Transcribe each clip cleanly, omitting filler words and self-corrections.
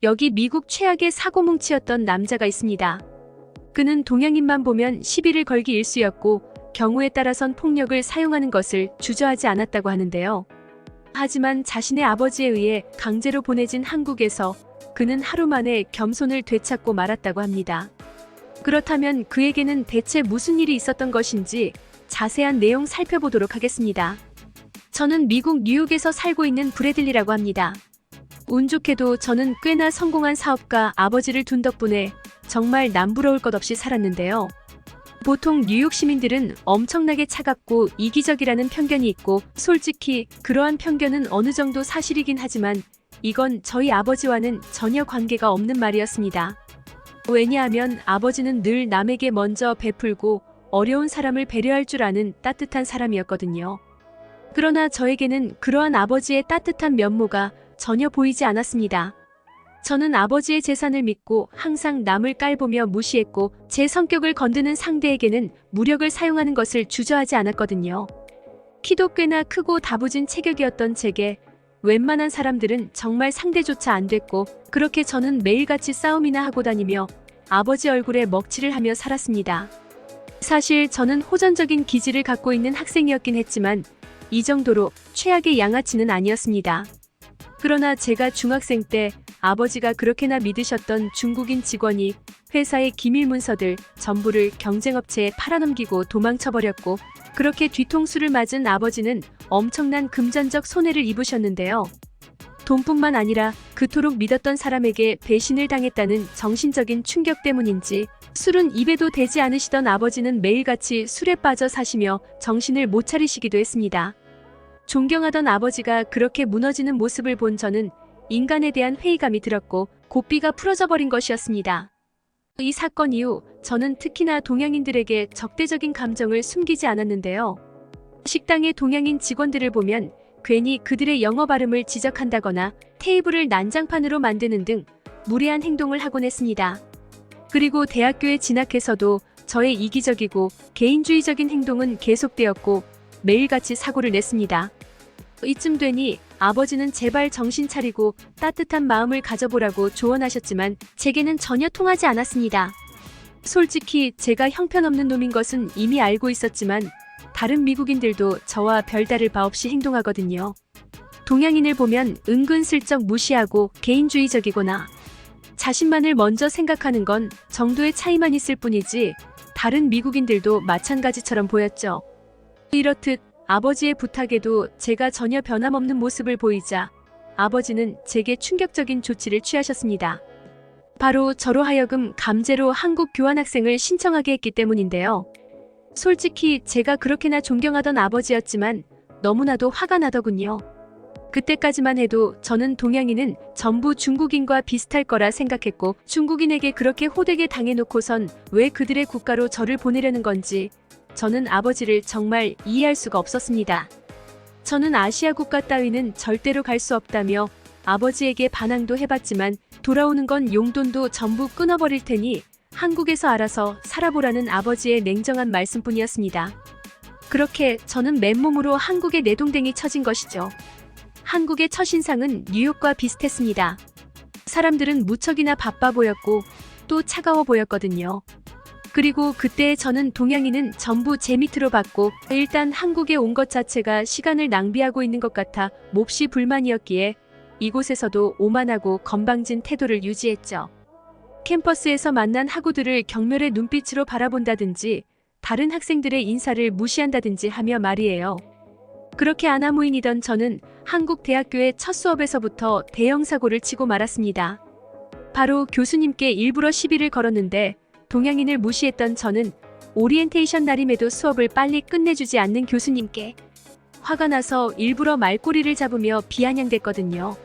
여기 미국 최악의 사고뭉치였던 남자가 있습니다. 그는 동양인만 보면 시비를 걸기 일쑤였고 경우에 따라선 폭력을 사용하는 것을 주저하지 않았다고 하는데요. 하지만 자신의 아버지에 의해 강제로 보내진 한국에서 그는 하루 만에 겸손을 되찾고 말았다고 합니다. 그렇다면 그에게는 대체 무슨 일이 있었던 것인지 자세한 내용 살펴보도록 하겠습니다. 저는 미국 뉴욕에서 살고 있는 브래들리라고 합니다. 운 좋게도 저는 꽤나 성공한 사업가 아버지를 둔 덕분에 정말 남부러울 것 없이 살았는데요. 보통 뉴욕 시민들은 엄청나게 차갑고 이기적이라는 편견이 있고 솔직히 그러한 편견은 어느 정도 사실이긴 하지만 이건 저희 아버지와는 전혀 관계가 없는 말이었습니다. 왜냐하면 아버지는 늘 남에게 먼저 베풀고 어려운 사람을 배려할 줄 아는 따뜻한 사람이었거든요. 그러나 저에게는 그러한 아버지의 따뜻한 면모가 전혀 보이지 않았습니다. 저는 아버지의 재산을 믿고 항상 남을 깔보며 무시했고 제 성격을 건드는 상대에게는 무력을 사용하는 것을 주저하지 않았거든요. 키도 꽤나 크고 다부진 체격이었던 제게 웬만한 사람들은 정말 상대조차 안 됐고 그렇게 저는 매일같이 싸움이나 하고 다니며 아버지 얼굴에 먹칠을 하며 살았습니다. 사실 저는 호전적인 기질을 갖고 있는 학생이었긴 했지만 이 정도로 최악의 양아치는 아니었습니다. 그러나 제가 중학생 때 아버지가 그렇게나 믿으셨던 중국인 직원이 회사의 기밀 문서들 전부를 경쟁업체에 팔아넘기고 도망쳐버렸고 그렇게 뒤통수를 맞은 아버지는 엄청난 금전적 손해를 입으셨는데요. 돈뿐만 아니라 그토록 믿었던 사람에게 배신을 당했다는 정신적인 충격 때문인지 술은 입에도 대지 않으시던 아버지는 매일같이 술에 빠져 사시며 정신을 못 차리시기도 했습니다. 존경하던 아버지가 그렇게 무너지는 모습을 본 저는 인간에 대한 회의감이 들었고 고삐가 풀어져 버린 것이었습니다. 이 사건 이후 저는 특히나 동양인들에게 적대적인 감정을 숨기지 않았는데요. 식당의 동양인 직원들을 보면 괜히 그들의 영어 발음을 지적한다거나 테이블을 난장판으로 만드는 등 무례한 행동을 하곤 했습니다. 그리고 대학교에 진학해서도 저의 이기적이고 개인주의적인 행동은 계속되었고 매일같이 사고를 냈습니다. 이쯤 되니 아버지는 제발 정신 차리고 따뜻한 마음을 가져보라고 조언하셨지만 제게는 전혀 통하지 않았습니다. 솔직히 제가 형편없는 놈인 것은 이미 알고 있었지만 다른 미국인들도 저와 별다를 바 없이 행동하거든요. 동양인을 보면 은근슬쩍 무시하고 개인주의적이거나 자신만을 먼저 생각하는 건 정도의 차이만 있을 뿐이지 다른 미국인들도 마찬가지처럼 보였죠. 이렇듯 아버지의 부탁에도 제가 전혀 변함없는 모습을 보이자 아버지는 제게 충격적인 조치를 취하셨습니다. 바로 저로 하여금 강제로 한국 교환학생을 신청하게 했기 때문인데요. 솔직히 제가 그렇게나 존경하던 아버지였지만 너무나도 화가 나더군요. 그때까지만 해도 저는 동양인은 전부 중국인과 비슷할 거라 생각했고 중국인에게 그렇게 호되게 당해놓고선 왜 그들의 국가로 저를 보내려는 건지 저는 아버지를 정말 이해할 수가 없었습니다. 저는 아시아 국가 따위는 절대로 갈 수 없다며 아버지에게 반항도 해봤지만 돌아오는 건 용돈도 전부 끊어버릴 테니 한국에서 알아서 살아보라는 아버지의 냉정한 말씀뿐이었습니다. 그렇게 저는 맨몸으로 한국에 내동댕이 쳐진 것이죠. 한국의 첫인상은 뉴욕과 비슷했습니다. 사람들은 무척이나 바빠 보였고 또 차가워 보였거든요. 그리고 그때 저는 동양인은 전부 제 밑으로 봤고 일단 한국에 온 것 자체가 시간을 낭비하고 있는 것 같아 몹시 불만이었기에 이곳에서도 오만하고 건방진 태도를 유지했죠. 캠퍼스에서 만난 학우들을 경멸의 눈빛으로 바라본다든지 다른 학생들의 인사를 무시한다든지 하며 말이에요. 그렇게 아나무인이던 저는 한국 대학교의 첫 수업에서부터 대형 사고를 치고 말았습니다. 바로 교수님께 일부러 시비를 걸었는데 동양인을 무시했던 저는 오리엔테이션 날임에도 수업을 빨리 끝내주지 않는 교수님께 화가 나서 일부러 말꼬리를 잡으며 비아냥댔거든요.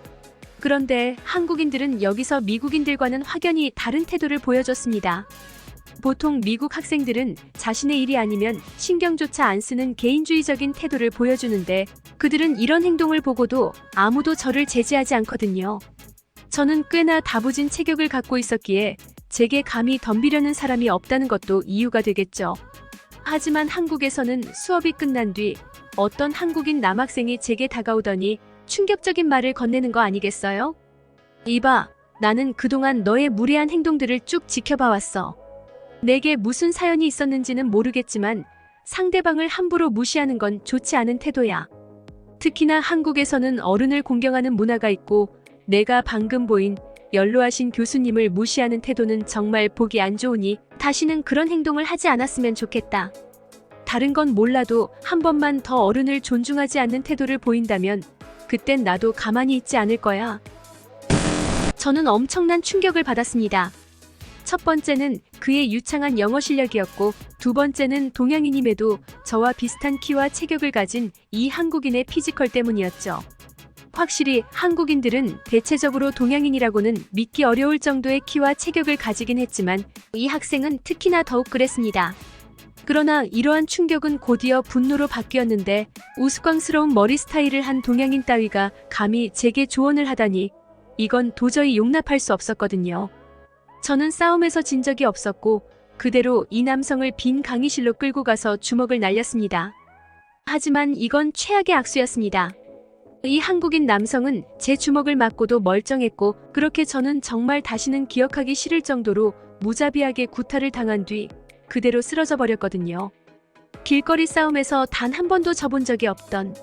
그런데 한국인들은 여기서 미국인들과는 확연히 다른 태도를 보여줬습니다. 보통 미국 학생들은 자신의 일이 아니면 신경조차 안 쓰는 개인주의적인 태도를 보여주는데 그들은 이런 행동을 보고도 아무도 저를 제지하지 않거든요. 저는 꽤나 다부진 체격을 갖고 있었기에 제게 감히 덤비려는 사람이 없다는 것도 이유가 되겠죠. 하지만 한국에서는 수업이 끝난 뒤 어떤 한국인 남학생이 제게 다가오더니 충격적인 말을 건네는 거 아니겠어요? 이봐, 나는 그동안 너의 무례한 행동들을 쭉 지켜봐왔어. 내게 무슨 사연이 있었는지는 모르겠지만 상대방을 함부로 무시하는 건 좋지 않은 태도야. 특히나 한국에서는 어른을 공경하는 문화가 있고 내가 방금 보인 연로하신 교수님을 무시하는 태도는 정말 보기 안 좋으니 다시는 그런 행동을 하지 않았으면 좋겠다. 다른 건 몰라도 한 번만 더 어른을 존중하지 않는 태도를 보인다면 그땐 나도 가만히 있지 않을 거야. 저는 엄청난 충격을 받았습니다. 첫 번째는 그의 유창한 영어 실력이었고 두 번째는 동양인임에도 저와 비슷한 키와 체격을 가진 이 한국인의 피지컬 때문이었죠. 확실히 한국인들은 대체적으로 동양인이라고는 믿기 어려울 정도의 키와 체격을 가지긴 했지만 이 학생은 특히나 더욱 그랬습니다. 그러나 이러한 충격은 곧이어 분노로 바뀌었는데 우스꽝스러운 머리 스타일을 한 동양인 따위가 감히 제게 조언을 하다니 이건 도저히 용납할 수 없었거든요. 저는 싸움에서 진 적이 없었고 그대로 이 남성을 빈 강의실로 끌고 가서 주먹을 날렸습니다. 하지만 이건 최악의 악수였습니다. 이 한국인 남성은 제 주먹을 맞고도 멀쩡했고 그렇게 저는 정말 다시는 기억하기 싫을 정도로 무자비하게 구타를 당한 뒤 그대로 쓰러져 버렸거든요. 길거리 싸움에서 단 한 번도 져본 적이 없던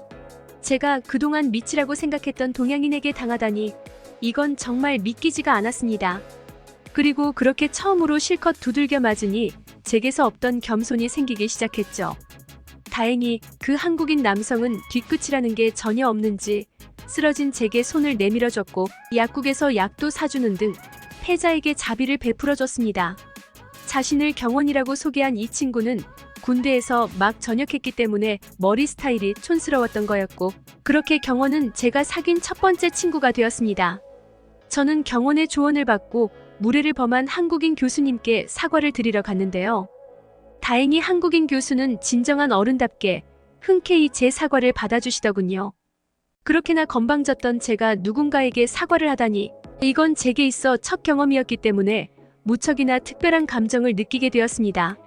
제가 그동안 미치라고 생각했던 동양인에게 당하다니 이건 정말 믿기지가 않았습니다. 그리고 그렇게 처음으로 실컷 두들겨 맞으니 제게서 없던 겸손이 생기기 시작했죠. 다행히 그 한국인 남성은 뒤끝이라는 게 전혀 없는지 쓰러진 제게 손을 내밀어줬고 약국에서 약도 사주는 등 패자에게 자비를 베풀어줬습니다. 자신을 경원이라고 소개한 이 친구는 군대에서 막 전역했기 때문에 머리 스타일이 촌스러웠던 거였고 그렇게 경원은 제가 사귄 첫 번째 친구가 되었습니다. 저는 경원의 조언을 받고 무례를 범한 한국인 교수님께 사과를 드리러 갔는데요. 다행히 한국인 교수는 진정한 어른답게 흔쾌히 제 사과를 받아주시더군요. 그렇게나 건방졌던 제가 누군가에게 사과를 하다니 이건 제게 있어 첫 경험이었기 때문에 무척이나 특별한 감정을 느끼게 되었습니다.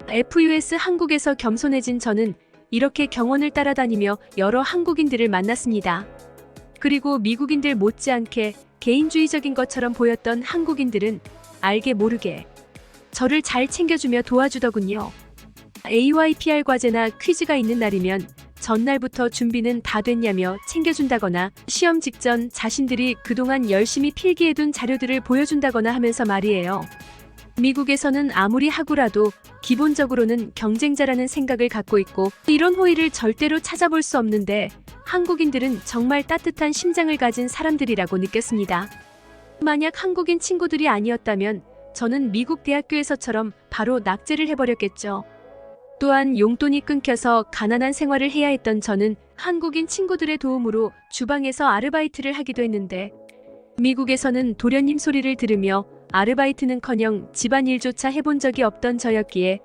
FUS 한국에서 겸손해진 저는 이렇게 경원을 따라다니며 여러 한국인들을 만났습니다. 그리고 미국인들 못지않게 개인주의적인 것처럼 보였던 한국인들은 알게 모르게 저를 잘 챙겨주며 도와주더군요. AYPR 과제나 퀴즈가 있는 날이면 전날부터 준비는 다 됐냐며 챙겨준다거나 시험 직전 자신들이 그동안 열심히 필기해둔 자료들을 보여준다거나 하면서 말이에요. 미국에서는 아무리 하고라도 기본적으로는 경쟁자라는 생각을 갖고 있고 이런 호의를 절대로 찾아볼 수 없는데 한국인들은 정말 따뜻한 심장을 가진 사람들이라고 느꼈습니다. 만약 한국인 친구들이 아니었다면 저는 미국 대학교에서처럼 바로 낙제를 해버렸겠죠. 또한 용돈이 끊겨서 가난한 생활을 해야 했던 저는 한국인 친구들의 도움으로 주방에서 아르바이트를 하기도 했는데 미국에서는 도련님 소리를 들으며 아르바이트는커녕 집안일조차 해본 적이 없던 저였기에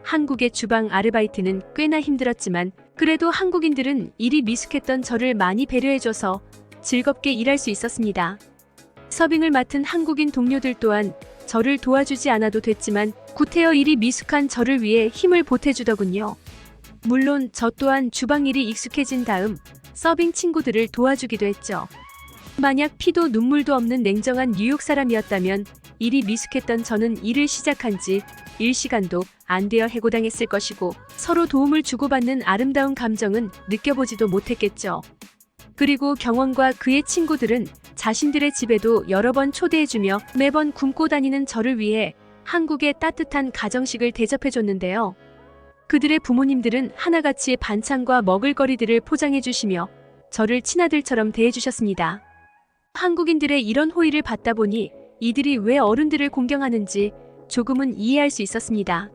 한국의 주방 아르바이트는 꽤나 힘들었지만 그래도 한국인들은 일이 미숙했던 저를 많이 배려해줘서 즐겁게 일할 수 있었습니다. 서빙을 맡은 한국인 동료들 또한 저를 도와주지 않아도 됐지만 구태여 일이 미숙한 저를 위해 힘을 보태주더군요. 물론 저 또한 주방 일이 익숙해진 다음 서빙 친구들을 도와주기도 했죠. 만약 피도 눈물도 없는 냉정한 뉴욕 사람이었다면 일이 미숙했던 저는 일을 시작한 지 1시간도 안 되어 해고당했을 것이고 서로 도움을 주고받는 아름다운 감정은 느껴보지도 못했겠죠. 그리고 경원과 그의 친구들은 자신들의 집에도 여러 번 초대해주며 매번 굶고 다니는 저를 위해 한국의 따뜻한 가정식을 대접해줬는데요. 그들의 부모님들은 하나같이 반찬과 먹을거리들을 포장해주시며 저를 친아들처럼 대해주셨습니다. 한국인들의 이런 호의를 받다 보니 이들이 왜 어른들을 공경하는지 조금은 이해할 수 있었습니다.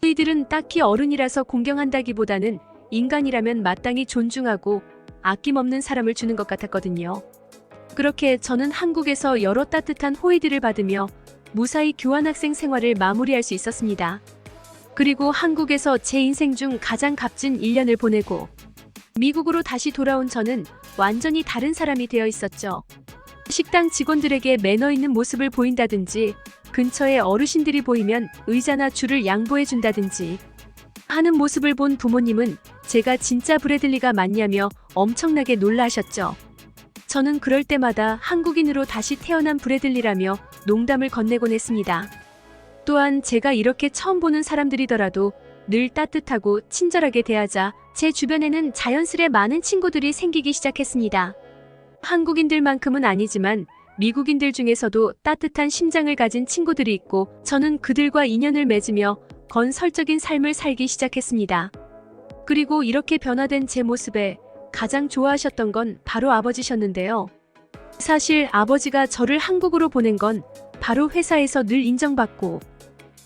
이들은 딱히 어른이라서 공경한다기보다는 인간이라면 마땅히 존중하고 아낌없는 사람을 주는 것 같았거든요. 그렇게 저는 한국에서 여러 따뜻한 호의들을 받으며 무사히 교환학생 생활을 마무리할 수 있었습니다. 그리고 한국에서 제 인생 중 가장 값진 1년을 보내고 미국으로 다시 돌아온 저는 완전히 다른 사람이 되어 있었죠. 식당 직원들에게 매너 있는 모습을 보인다든지 근처에 어르신들이 보이면 의자나 줄을 양보해준다든지 하는 모습을 본 부모님은 제가 진짜 브래들리가 맞냐며 엄청나게 놀라셨죠. 저는 그럴 때마다 한국인으로 다시 태어난 브래들리라며 농담을 건네곤 했습니다. 또한 제가 이렇게 처음 보는 사람들이더라도 늘 따뜻하고 친절하게 대하자 제 주변에는 자연스레 많은 친구들이 생기기 시작했습니다. 한국인들만큼은 아니지만 미국인들 중에서도 따뜻한 심장을 가진 친구들이 있고 저는 그들과 인연을 맺으며 건설적인 삶을 살기 시작했습니다. 그리고 이렇게 변화된 제 모습에 가장 좋아하셨던 건 바로 아버지셨는데요. 사실 아버지가 저를 한국으로 보낸 건 바로 회사에서 늘 인정받고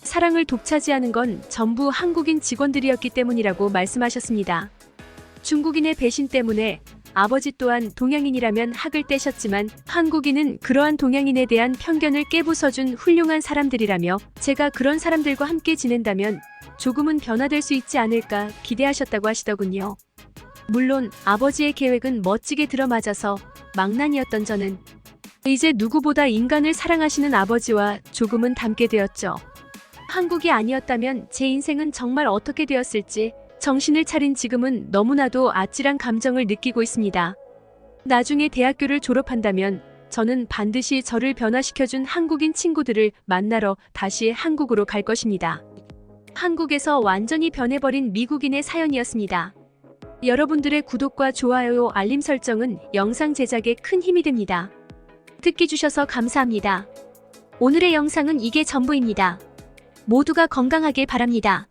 사랑을 독차지하는 건 전부 한국인 직원들이었기 때문이라고 말씀하셨습니다. 중국인의 배신 때문에 아버지 또한 동양인이라면 학을 떼셨지만 한국인은 그러한 동양인에 대한 편견을 깨부숴준 훌륭한 사람들이라며 제가 그런 사람들과 함께 지낸다면 조금은 변화될 수 있지 않을까 기대하셨다고 하시더군요. 물론 아버지의 계획은 멋지게 들어맞아서 망난이었던 저는 이제 누구보다 인간을 사랑하시는 아버지와 조금은 닮게 되었죠. 한국이 아니었다면 제 인생은 정말 어떻게 되었을지 정신을 차린 지금은 너무나도 아찔한 감정을 느끼고 있습니다. 나중에 대학교를 졸업한다면 저는 반드시 저를 변화시켜준 한국인 친구들을 만나러 다시 한국으로 갈 것입니다. 한국에서 완전히 변해버린 미국인의 사연이었습니다. 여러분들의 구독과 좋아요, 알림 설정은 영상 제작에 큰 힘이 됩니다. 듣기 주셔서 감사합니다. 오늘의 영상은 이게 전부입니다. 모두가 건강하길 바랍니다.